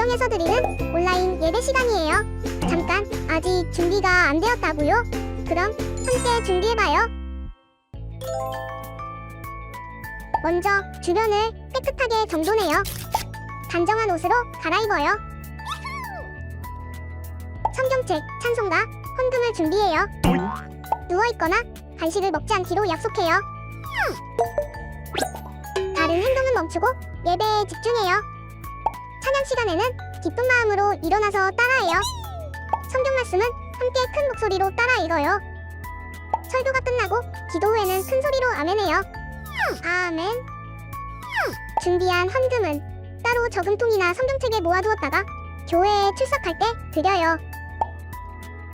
가정에서 드리는 온라인 예배 시간이에요. 잠깐, 아직 준비가 안 되었다고요? 그럼 함께 준비해봐요. 먼저 주변을 깨끗하게 정돈해요. 단정한 옷으로 갈아입어요. 성경책, 찬송가, 헌금을 준비해요. 누워있거나 간식을 먹지 않기로 약속해요. 다른 행동은 멈추고 예배에 집중해요. 찬양 시간에는 기쁜 마음으로 일어나서 따라해요. 성경 말씀은 함께 큰 목소리로 따라 읽어요. 설교가 끝나고 기도 후에는 큰 소리로 아멘해요. 아멘. 준비한 헌금은 따로 저금통이나 성경책에 모아두었다가 교회에 출석할 때 드려요.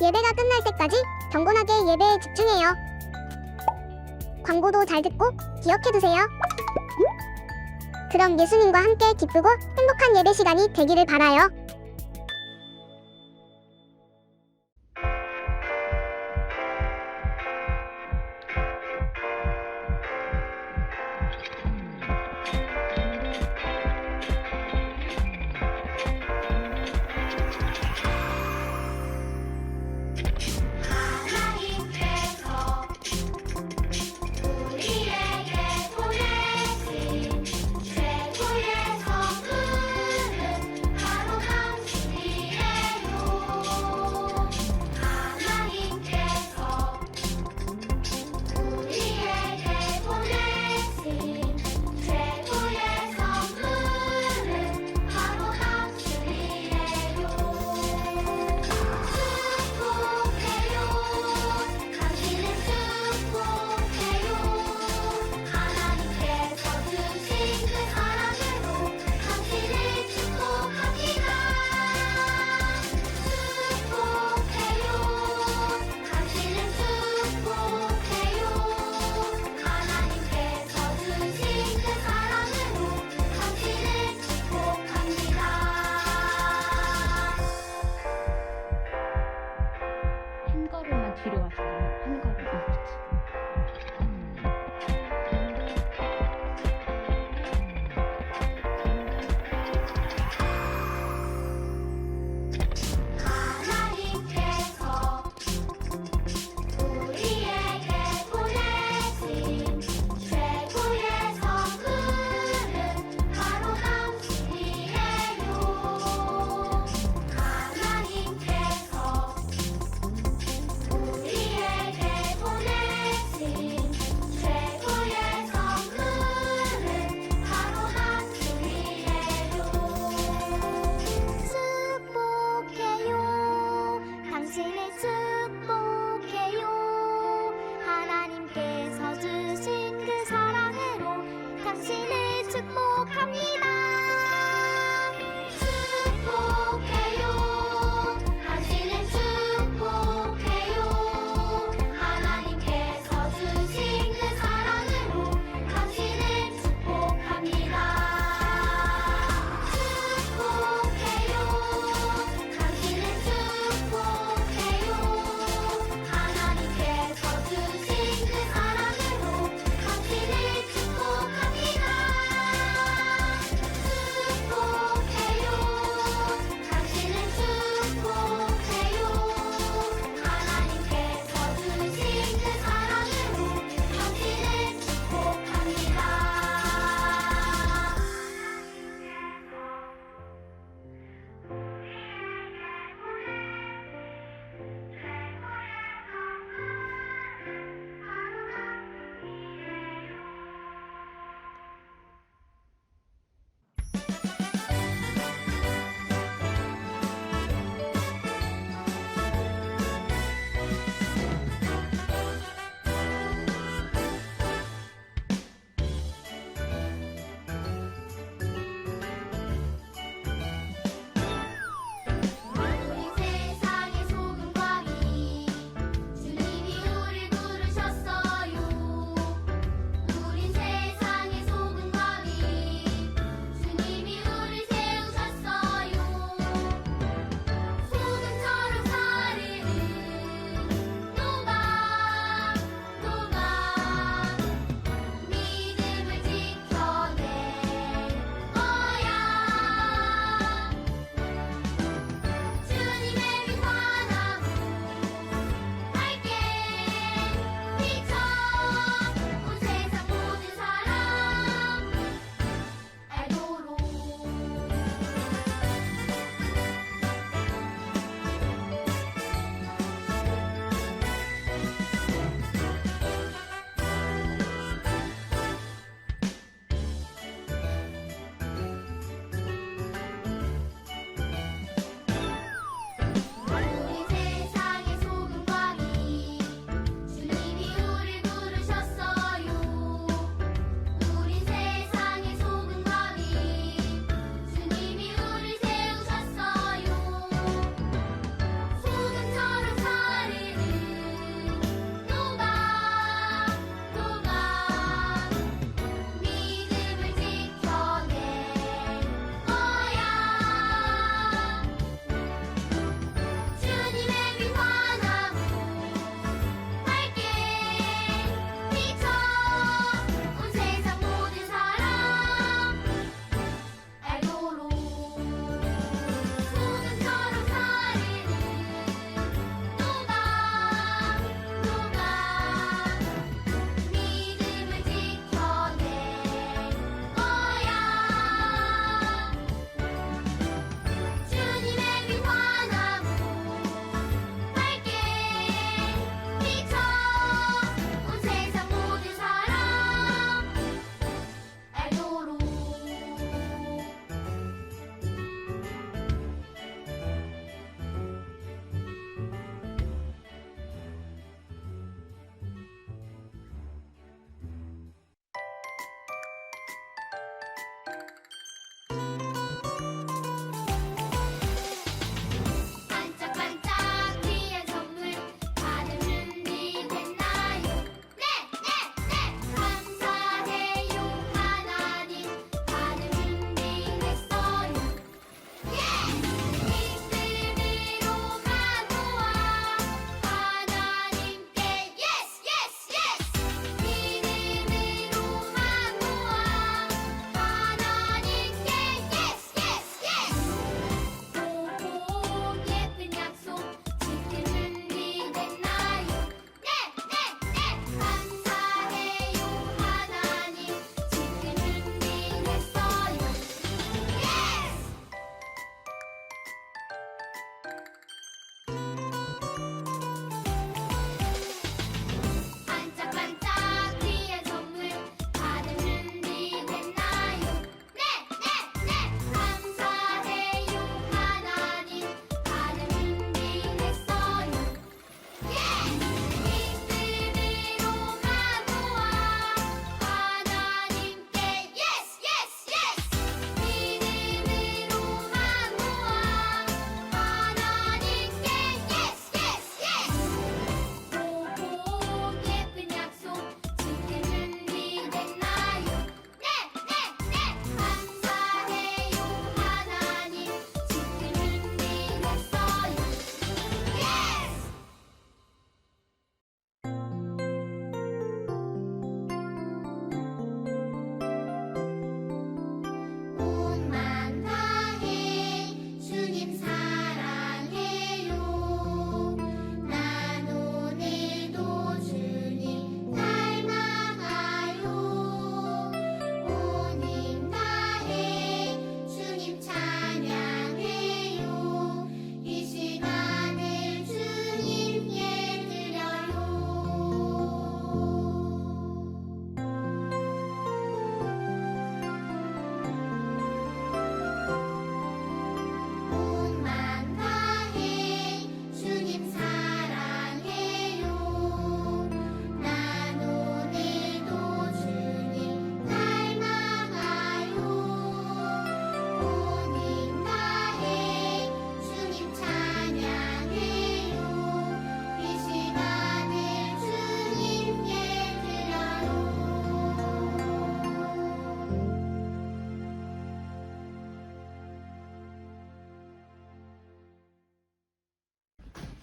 예배가 끝날 때까지 경건하게 예배에 집중해요. 광고도 잘 듣고 기억해두세요. 그럼 예수님과 함께 기쁘고 행복한 예배 시간이 되기를 바라요. 한 걸음만 뒤로 가실래요? 한 걸음 이렇게. 하나님께서 우리에게 보내신 최고의 선물은 바로 당신이에요. 하나님께서 우리에게 보내신 최고의 선물은 바로 당신이에요. 축복해요. 당신을 축복해요. 하나님께서 주신 그 사랑으로 당신을 축복합니다. 축복해요. 당신을 축복해요. 하나님께서 주신 그 사랑으로 당신을 축복합니다. 축복해요. 당신을 축복해요. 하나님께서 주신 그 사랑으로 당신을 축복합니다.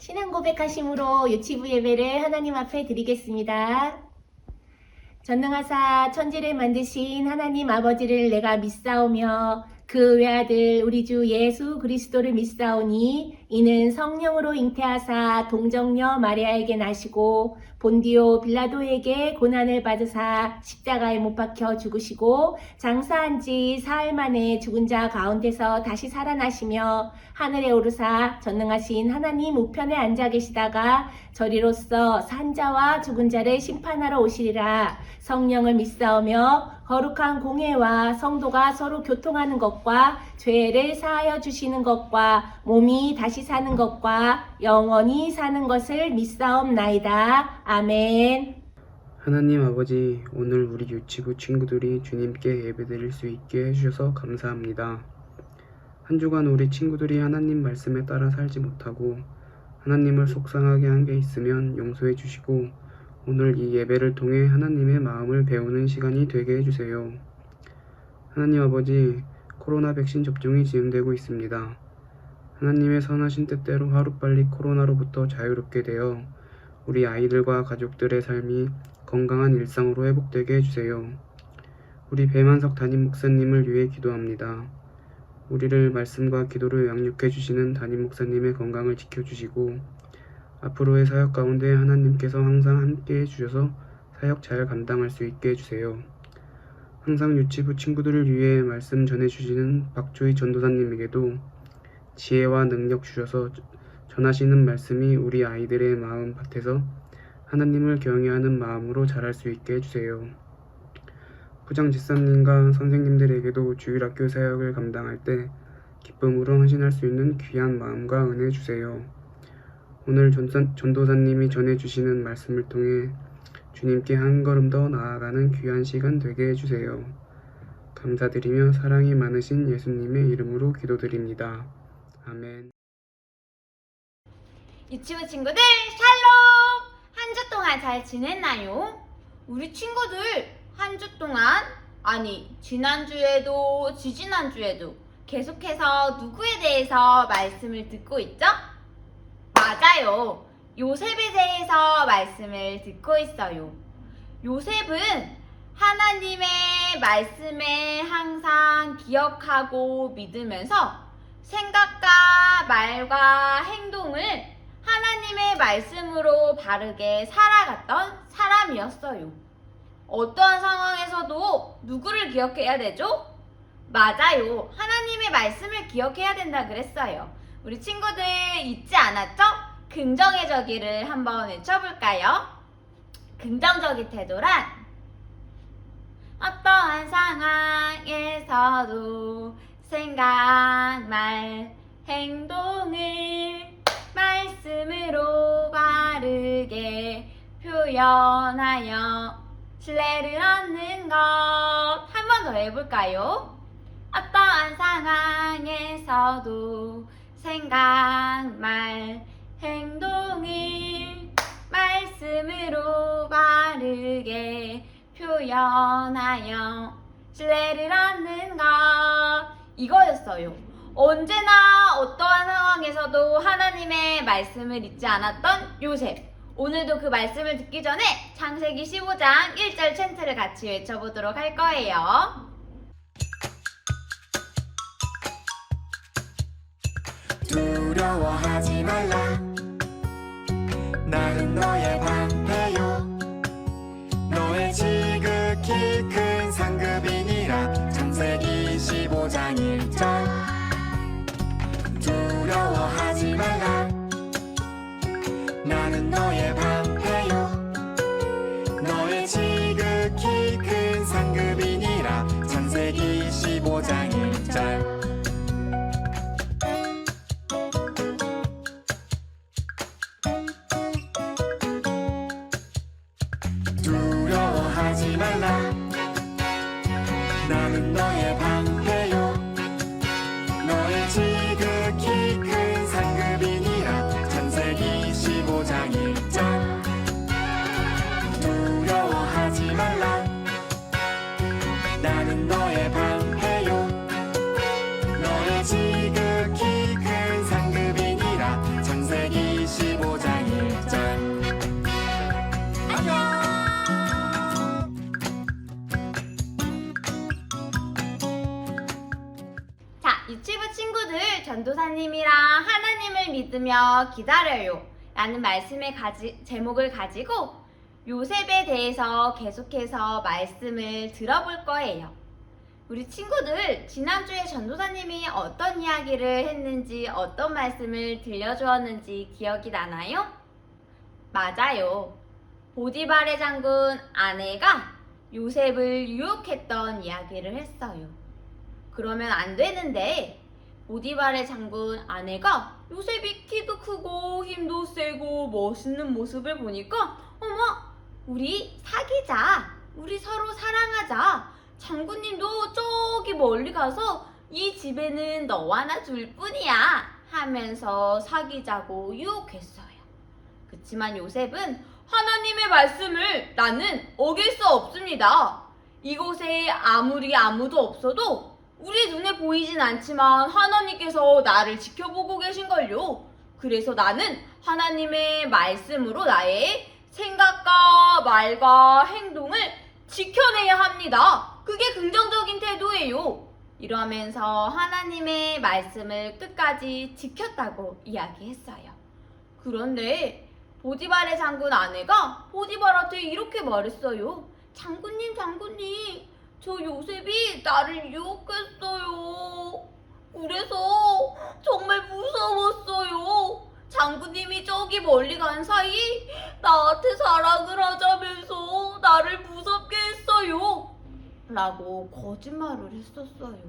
신앙 고백하심으로 유치부 예배를 하나님 앞에 드리겠습니다. 전능하사 천지를 만드신 하나님 아버지를 내가 믿사오며 그 외아들 우리 주 예수 그리스도를 믿사오니 이는 성령으로 잉태하사 동정녀 마리아에게 나시고 본디오 빌라도에게 고난을 받으사 십자가에 못 박혀 죽으시고 장사한 지 사흘 만에 죽은 자 가운데서 다시 살아나시며 하늘에 오르사 전능하신 하나님 우편에 앉아 계시다가 저리로서 산자와 죽은 자를 심판하러 오시리라. 성령을 믿사오며 거룩한 공회와 성도가 서로 교통하는 것과 죄를 사하여 주시는 것과 몸이 다시 사는 것과 영원히 사는 것을 믿사옵나이다. 아멘. 하나님 아버지, 오늘 우리 유치부 친구들이 주님께 예배드릴 수 있게 해주셔서 감사합니다. 한 주간 우리 친구들이 하나님 말씀에 따라 살지 못하고 하나님을 속상하게 한 게 있으면 용서해 주시고 오늘 이 예배를 통해 하나님의 마음을 배우는 시간이 되게 해주세요. 하나님 아버지, 코로나 백신 접종이 진행되고 있습니다. 하나님의 선하신 뜻대로 하루빨리 코로나로부터 자유롭게 되어 우리 아이들과 가족들의 삶이 건강한 일상으로 회복되게 해주세요. 우리 배만석 담임 목사님을 위해 기도합니다. 우리를 말씀과 기도로 양육해 주시는 담임 목사님의 건강을 지켜주시고 앞으로의 사역 가운데 하나님께서 항상 함께 해주셔서 사역 잘 감당할 수 있게 해주세요. 항상 유치부 친구들을 위해 말씀 전해주시는 박조희 전도사님에게도 지혜와 능력 주셔서 전하시는 말씀이 우리 아이들의 마음 밭에서 하나님을 경외하는 마음으로 자랄 수 있게 해주세요. 부장 집사님과 선생님들에게도 주일학교 사역을 감당할 때 기쁨으로 헌신할 수 있는 귀한 마음과 은혜 주세요. 오늘 전도사님이 전해주시는 말씀을 통해 주님께 한 걸음 더 나아가는 귀한 시간 되게 해주세요. 감사드리며 사랑이 많으신 예수님의 이름으로 기도드립니다. 아멘. 유치부 친구들 샬롬! 한 주 동안 잘 지냈나요? 우리 친구들 한 주 동안, 아니 지난주에도 지지난주에도 계속해서 누구에 대해서 말씀을 듣고 있죠? 맞아요. 요셉에 대해서 말씀을 듣고 있어요. 요셉은 하나님의 말씀에 항상 기억하고 믿으면서 생각과 말과 행동을 하나님의 말씀으로 바르게 살아갔던 사람이었어요. 어떠한 상황에서도 누구를 기억해야 되죠? 맞아요. 하나님의 말씀을 기억해야 된다 그랬어요. 우리 친구들 잊지 않았죠? 긍정의 저기를 한번 외쳐볼까요? 긍정적인 태도란 어떠한 상황에서도 생각, 말, 행동을 말씀으로 바르게 표현하여 신뢰를 얻는 것. 한 번 더 해볼까요? 어떠한 상황에서도 생각, 말, 행동을 말씀으로 바르게 표현하여 신뢰를 얻는 것. 이거였어요. 언제나 어떠한 상황에서도 하나님의 말씀을 잊지 않았던 요셉. 오늘도 그 말씀을 듣기 전에 창세기 15장 1절 찬트를 같이 외쳐보도록 할 거예요. 두려워하지 말라. 나는 너의 방패요. 너의 지극히 큰 상급이니라. 창세기 15장 1절. 두려워하지 말라. 나는 너의 방패요. 너의 지극히 큰 상급이니라. 창세기 15장 1절. 두려워하지 말라. 나는 너의 방패요. 너의 지극히 큰 상급이니라. 창세기 15장 1절. 두려워하지 말라. 나는 너의 방패요. 너의 지극히 큰 상급이니라. 창세기 15장 유치부 친구들, 전도사님이랑 하나님을 믿으며 기다려요 라는 말씀의 제목을 가지고 요셉에 대해서 계속해서 말씀을 들어볼 거예요. 우리 친구들, 지난주에 전도사님이 어떤 이야기를 했는지, 어떤 말씀을 들려주었는지 기억이 나나요? 맞아요. 보디발의 장군 아내가 요셉을 유혹했던 이야기를 했어요. 그러면 안 되는데, 보디발의 장군 아내가 요셉이 키도 크고 힘도 세고 멋있는 모습을 보니까 어머, 우리 사귀자. 우리 서로 사랑하자. 장군님도 저기 멀리 가서 이 집에는 너와 나 둘 뿐이야 하면서 사귀자고 유혹했어요. 그치만 요셉은 하나님의 말씀을 나는 어길 수 없습니다. 이곳에 아무리 아무도 없어도 우리 눈에 보이진 않지만 하나님께서 나를 지켜보고 계신걸요. 그래서 나는 하나님의 말씀으로 나의 생각과 말과 행동을 지켜내야 합니다. 그게 긍정적인 태도예요. 이러면서 하나님의 말씀을 끝까지 지켰다고 이야기했어요. 그런데 보디발의 장군 아내가 보디발한테 이렇게 말했어요. 장군님, 저 요셉이 나를 유혹했어요. 그래서 정말 무서웠어요. 장군님이 저기 멀리 간 사이 나한테 사랑을 하자면서 나를 무섭게 했어요. 라고 거짓말을 했었어요.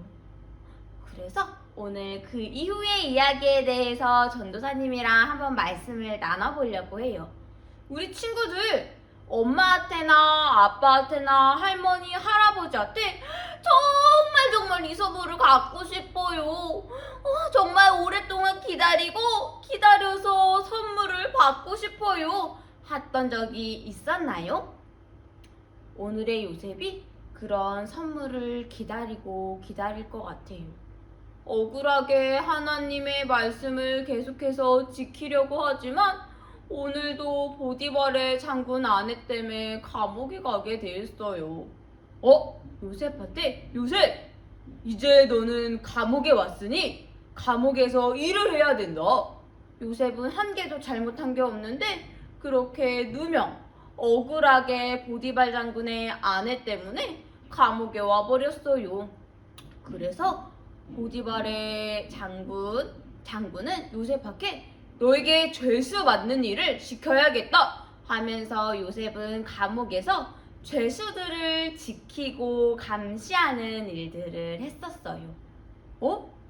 그래서 오늘 그 이후의 이야기에 대해서 전도사님이랑 한번 말씀을 나눠보려고 해요. 우리 친구들, 엄마한테나 아빠한테나 할머니, 할아버지한테 정말 이 선물을 갖고 싶어요. 정말 오랫동안 기다려서 선물을 받고 싶어요. 했던 적이 있었나요? 오늘의 요셉이 그런 선물을 기다릴 것 같아요. 억울하게 하나님의 말씀을 계속해서 지키려고 하지만 오늘도 보디발의 장군 아내 때문에 감옥에 가게 되었어요. 요셉한테, 요셉! 이제 너는 감옥에 왔으니 감옥에서 일을 해야 된다. 요셉은 한 개도 잘못한 게 없는데 그렇게 누명, 억울하게 보디발 장군의 아내 때문에 감옥에 와버렸어요. 그래서 보디발의 장군은 요셉에게 너에게 죄수 맞는 일을 시켜야겠다 하면서 요셉은 감옥에서 죄수들을 지키고 감시하는 일들을 했었어요.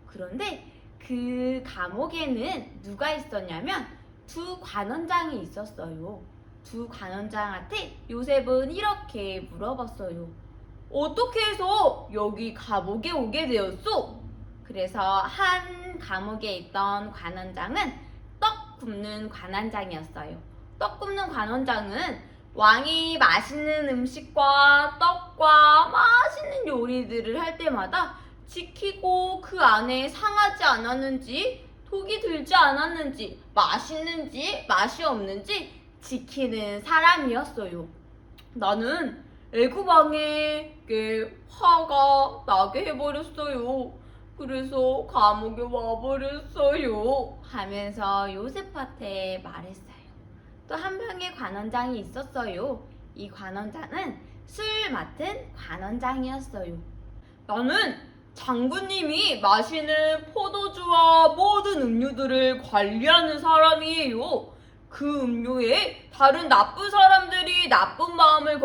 그런데 그 감옥에는 누가 있었냐면 두 관원장이 있었어요. 두 관원장한테 요셉은 이렇게 물어봤어요. 어떻게 해서 여기 감옥에 오게 되었소? 그래서 한 감옥에 있던 관원장은 떡 굽는 관원장이었어요. 떡 굽는 관원장은 왕이 맛있는 음식과 떡과 맛있는 요리들을 할 때마다 지키고 그 안에 상하지 않았는지, 독이 들지 않았는지, 맛있는지, 맛이 없는지 지키는 사람이었어요. 나는 애구방에 화가 나게 해버렸어요. 그래서 감옥에 와버렸어요. 하면서 요셉한테 말했어요. 또 한 명의 관원장이 있었어요. 이 관원장은 술 맡은 관원장이었어요. 나는 장군님이 마시는 포도주와 모든 음료들을 관리하는 사람이에요. 그 음료에 다른 나쁜 사람들이 나쁜 마음을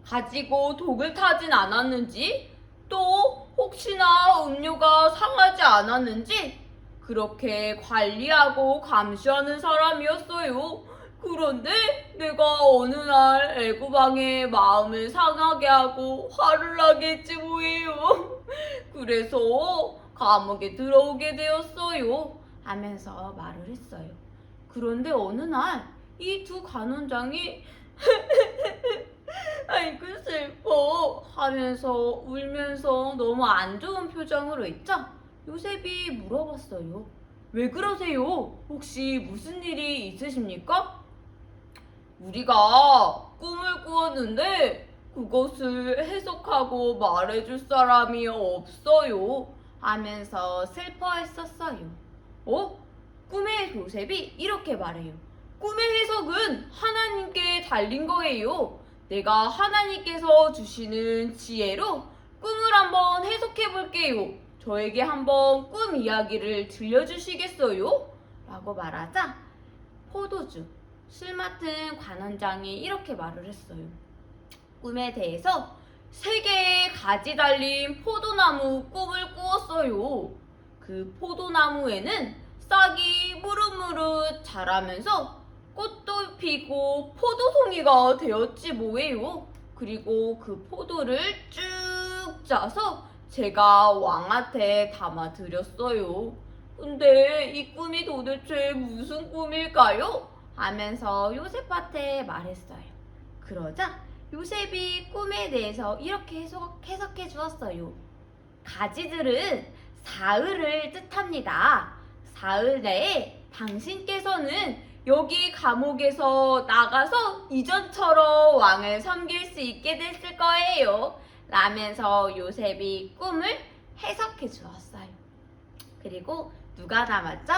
가지고 독을 타진 않았는지, 또 혹시나 음료가 상하지 않았는지 그렇게 관리하고 감시하는 사람이었어요. 그런데 내가 어느 날 애구방의 마음을 상하게 하고 화를 나게 했지 뭐예요. 그래서 감옥에 들어오게 되었어요. 하면서 말을 했어요. 그런데 어느 날 이 두 관원장이 아이고 슬퍼 하면서 울면서 너무 안 좋은 표정으로 있자 요셉이 물어봤어요. 왜 그러세요? 혹시 무슨 일이 있으십니까? 우리가 꿈을 꾸었는데 그것을 해석하고 말해줄 사람이 없어요. 하면서 슬퍼했었어요. 꿈의 요셉이 이렇게 말해요. 꿈의 해석은 하나님께 달린 거예요. 내가 하나님께서 주시는 지혜로 꿈을 한번 해석해 볼게요. 저에게 한번 꿈 이야기를 들려주시겠어요? 라고 말하자 포도주, 술 맡은 관원장이 이렇게 말을 했어요. 꿈에 대해서 3개의 가지 달린 포도나무 꿈을 꾸었어요. 그 포도나무에는 싹이 무릇무릇 자라면서 꽃도 피고 포도송이가 되었지 뭐예요. 그리고 그 포도를 쭉 짜서 제가 왕한테 담아드렸어요. 근데 이 꿈이 도대체 무슨 꿈일까요? 하면서 요셉한테 말했어요. 그러자 요셉이 꿈에 대해서 이렇게 해석해 주었어요. 가지들은 사흘을 뜻합니다. 사흘 내에 당신께서는 여기 감옥에서 나가서 이전처럼 왕을 섬길 수 있게 됐을 거예요. 라면서 요셉이 꿈을 해석해 주었어요. 그리고 누가 남았죠?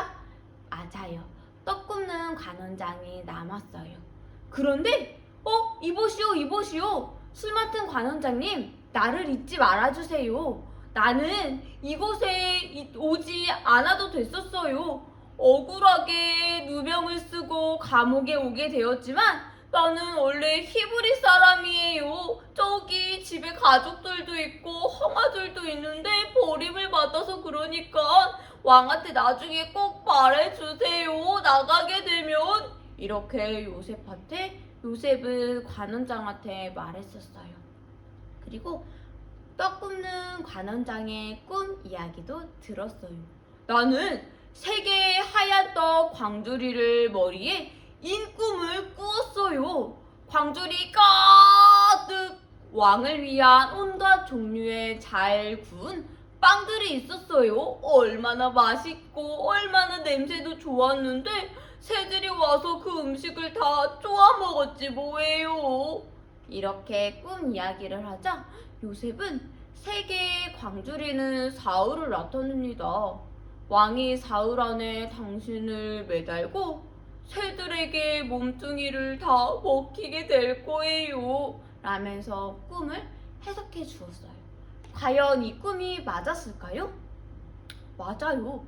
맞아요. 떡 굽는 관원장이 남았어요. 그런데 이보시오. 술 맡은 관원장님, 나를 잊지 말아주세요. 나는 이곳에 오지 않아도 됐었어요. 억울하게 누명을 쓰고 감옥에 오게 되었지만 나는 원래 히브리 사람이에요. 저기 집에 가족들도 있고 형아들도 있는데 버림을 받아서 그러니까 왕한테 나중에 꼭 말해주세요. 나가게 되면. 이렇게 요셉은 관원장한테 말했었어요. 그리고 떡 굽는 관원장의 꿈 이야기도 들었어요. 나는 3개의 하얀 떡 광주리를 머리에 인 꿈을 꾸었어요. 광주리 가득 왕을 위한 온갖 종류의 잘 구운 빵들이 있었어요. 얼마나 맛있고 얼마나 냄새도 좋았는데 새들이 와서 그 음식을 다 쪼아 먹었지 뭐예요. 이렇게 꿈 이야기를 하자 요셉은 3개의 광주리는 사흘을 나타냅니다. 왕이 사흘 안에 당신을 매달고 새들에게 몸뚱이를 다 먹히게 될 거예요. 라면서 꿈을 해석해 주었어요. 과연 이 꿈이 맞았을까요? 맞아요.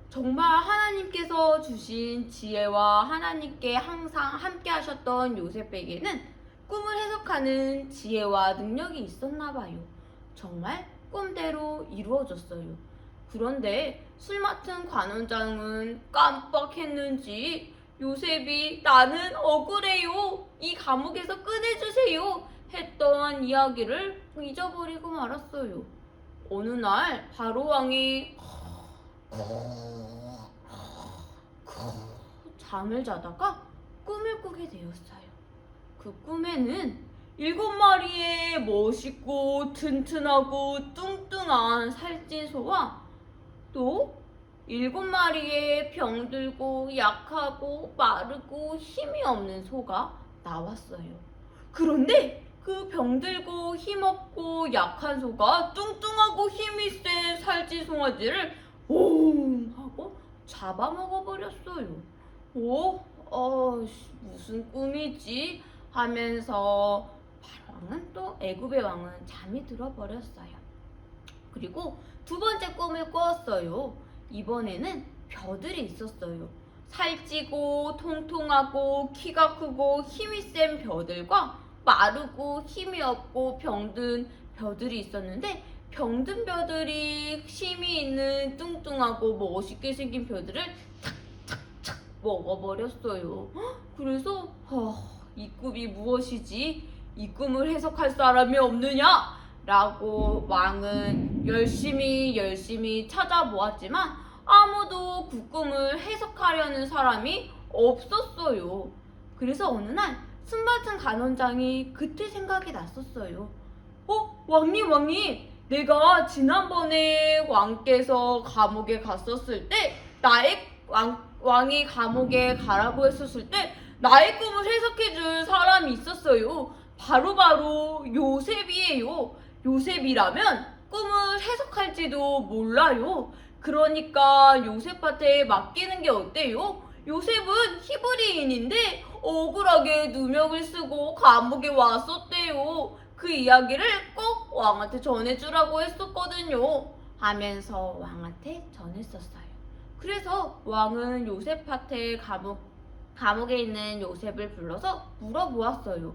정말 하나님께서 주신 지혜와 하나님께 항상 함께 하셨던 요셉에게는 꿈을 해석하는 지혜와 능력이 있었나 봐요. 정말 꿈대로 이루어졌어요. 그런데 술 맡은 관원장은 깜빡했는지 요셉이 나는 억울해요. 이 감옥에서 꺼내주세요. 했던 이야기를 잊어버리고 말았어요. 어느 날 바로 왕이 잠을 자다가 꿈을 꾸게 되었어요. 그 꿈에는 7마리의 멋있고 튼튼하고 뚱뚱한 살찐 소와 또 7마리의 병들고 약하고 마르고 힘이 없는 소가 나왔어요. 그런데 그 병들고 힘없고 약한 소가 뚱뚱하고 힘이 센 살찐 송아지를 옹 하고 잡아먹어버렸어요. 무슨 꿈이지? 하면서 왕은 또 애굽의 왕은 잠이 들어버렸어요. 그리고 2번째 꿈을 꾸었어요. 이번에는 벼들이 있었어요. 살찌고 통통하고 키가 크고 힘이 센 벼들과 마르고 힘이 없고 병든 벼들이 있었는데 병든 벼들이 힘이 있는 뚱뚱하고 멋있게 생긴 벼들을 탁탁탁 먹어버렸어요. 그래서 이 꿈이 무엇이지? 이 꿈을 해석할 사람이 없느냐? 라고 왕은 열심히 찾아보았지만 아무도 그 꿈을 해석하려는 사람이 없었어요. 그래서 어느 날 술 맡은 관원장이 그때 생각이 났었어요. 왕님, 내가 지난번에 왕께서 감옥에 갔었을 때 왕이 감옥에 가라고 했었을 때 나의 꿈을 해석해줄 사람이 있었어요. 바로 요셉이에요. 요셉이라면 꿈을 해석할 할지도 몰라요. 그러니까 요셉한테 맡기는 게 어때요? 요셉은 히브리인인데 억울하게 누명을 쓰고 감옥에 왔었대요. 그 이야기를 꼭 왕한테 전해주라고 했었거든요. 하면서 왕한테 전했었어요. 그래서 왕은 요셉한테 감옥에 있는 요셉을 불러서 물어보았어요.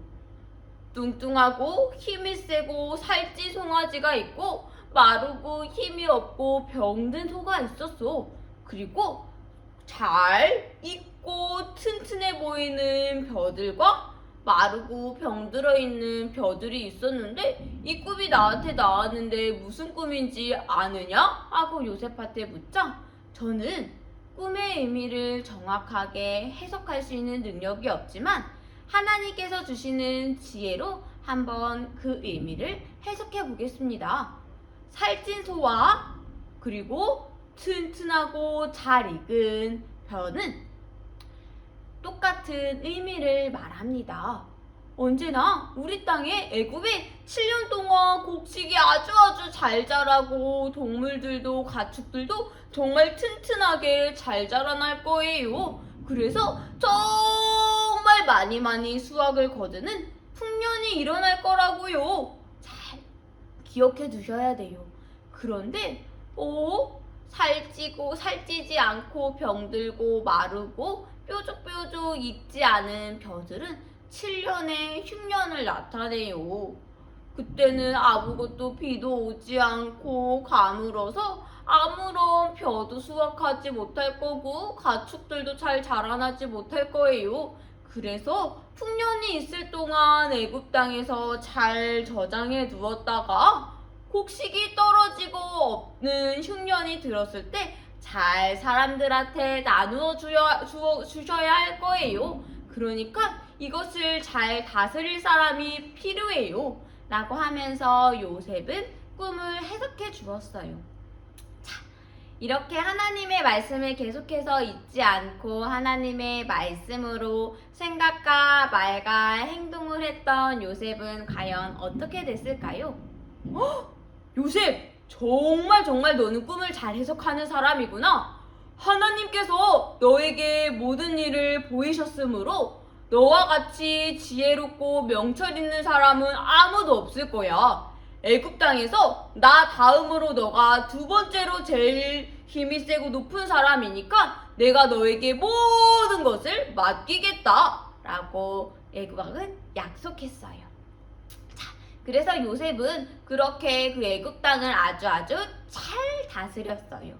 뚱뚱하고 힘이 세고 살찐 송아지가 있고 마르고 힘이 없고 병든 소가 있었어. 그리고 잘 익고 튼튼해 보이는 벼들과 마르고 병들어 있는 벼들이 있었는데 이 꿈이 나한테 나왔는데 무슨 꿈인지 아느냐? 하고 요셉한테 묻자 저는 꿈의 의미를 정확하게 해석할 수 있는 능력이 없지만 하나님께서 주시는 지혜로 한번 그 의미를 해석해 보겠습니다. 살찐 소와 그리고 튼튼하고 잘 익은 벼는 똑같은 의미를 말합니다. 언제나 우리 땅에 애굽에 7년 동안 곡식이 아주 잘 자라고 동물들도 가축들도 정말 튼튼하게 잘 자라날 거예요. 그래서 정말 많이 수확을 거두는 풍년이 일어날 거라고요. 잘 기억해 두셔야 돼요. 그런데 살찌지 않고 병들고 마르고 뾰족뾰족 익지 않은 벼들은 7년에 흉년을 나타내요. 그때는 아무것도 비도 오지 않고 가물어서 아무런 벼도 수확하지 못할 거고 가축들도 잘 자라나지 못할 거예요. 그래서 풍년이 있을 동안 애굽 땅에서 잘 저장해 두었다가 곡식이 떨어지고 없는 흉년이 들었을 때 잘 사람들한테 나누어 주셔야 할 거예요. 그러니까 이것을 잘 다스릴 사람이 필요해요. 라고 하면서 요셉은 꿈을 해석해 주었어요. 자, 이렇게 하나님의 말씀을 계속해서 잊지 않고 하나님의 말씀으로 생각과 말과 행동을 했던 요셉은 과연 어떻게 됐을까요? 요셉! 정말 너는 꿈을 잘 해석하는 사람이구나. 하나님께서 너에게 모든 일을 보이셨으므로 너와 같이 지혜롭고 명철 있는 사람은 아무도 없을 거야. 애굽 땅에서 나 다음으로 너가 두 번째로 제일 힘이 세고 높은 사람이니까 내가 너에게 모든 것을 맡기겠다. 라고 애굽 왕은 약속했어요. 그래서 요셉은 그렇게 그 애굽 땅을 아주 잘 다스렸어요.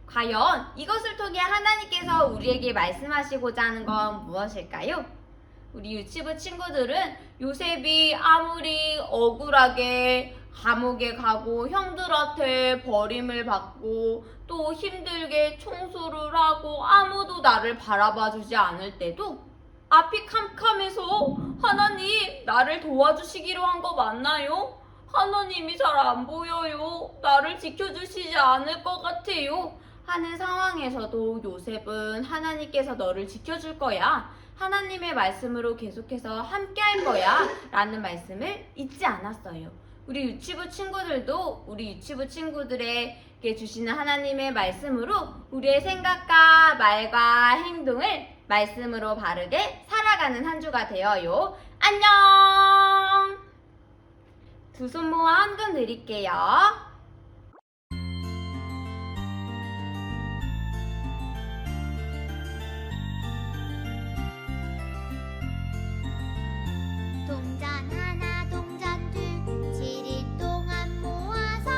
과연 이것을 통해 하나님께서 우리에게 말씀하시고자 하는 건 무엇일까요? 우리 유치부 친구들은 요셉이 아무리 억울하게 감옥에 가고 형들한테 버림을 받고 또 힘들게 청소를 하고 아무도 나를 바라봐주지 않을 때도 앞이 캄캄해서 하나님 나를 도와주시기로 한 거 맞나요? 하나님이 잘 안 보여요. 나를 지켜주시지 않을 것 같아요. 하는 상황에서도 요셉은 하나님께서 너를 지켜줄 거야. 하나님의 말씀으로 계속해서 함께 할 거야. 라는 말씀을 잊지 않았어요. 우리 유치부 친구들도 우리 유치부 친구들에게 주시는 하나님의 말씀으로 우리의 생각과 말과 행동을 말씀으로 바르게 살아가는 한 주가 되어요. 안녕! 두 손 모아 헌금 드릴게요. 동전 하나 동전 둘 7일 동안 모아서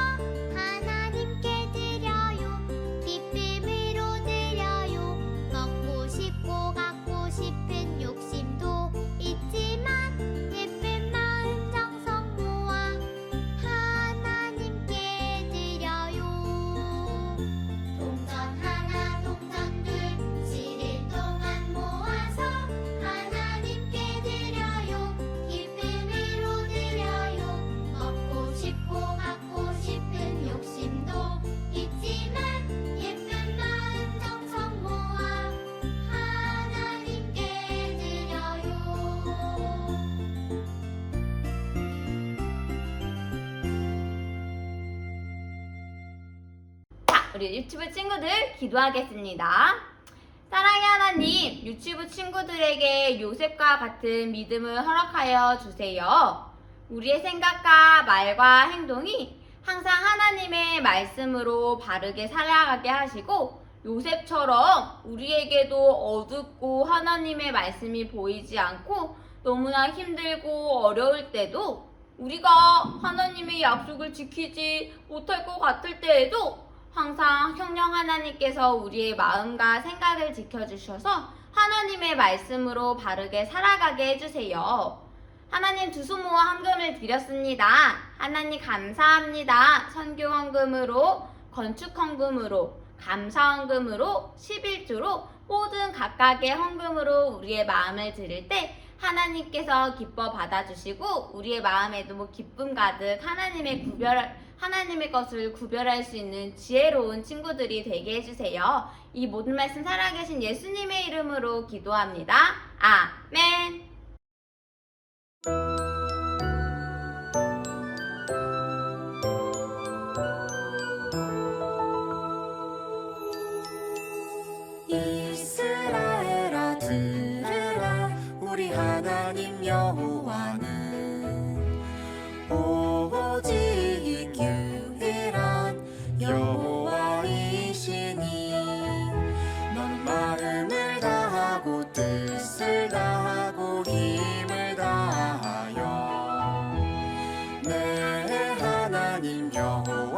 하나님께 드려요. 기쁨으로 드려요. 먹고 싶고 갖고 싶은 욕심도 있지만 예쁜 마음 정성 모아 하나님께 우리 유치부 친구들 기도하겠습니다. 사랑의 하나님, 유치부 친구들에게 요셉과 같은 믿음을 허락하여 주세요. 우리의 생각과 말과 행동이 항상 하나님의 말씀으로 바르게 살아가게 하시고 요셉처럼 우리에게도 어둡고 하나님의 말씀이 보이지 않고 너무나 힘들고 어려울 때도 우리가 하나님의 약속을 지키지 못할 것 같을 때에도 항상 성령 하나님께서 우리의 마음과 생각을 지켜주셔서 하나님의 말씀으로 바르게 살아가게 해주세요. 하나님, 두 손 모아 헌금을 드렸습니다. 하나님 감사합니다. 선교 헌금으로, 건축 헌금으로, 감사 헌금으로, 11조로 모든 각각의 헌금으로 우리의 마음을 드릴 때 하나님께서 기뻐 받아주시고 우리의 마음에도 기쁨 가득 하나님의 것을 구별할 수 있는 지혜로운 친구들이 되게 해주세요. 이 모든 말씀 살아계신 예수님의 이름으로 기도합니다. 아멘. 이스라엘아 들으라 우리 하나님 여호와는 오직 유일한 여호와이시니 넌 마음을 다하고 뜻을 다하고 힘을 다하여 내 하나님 여호와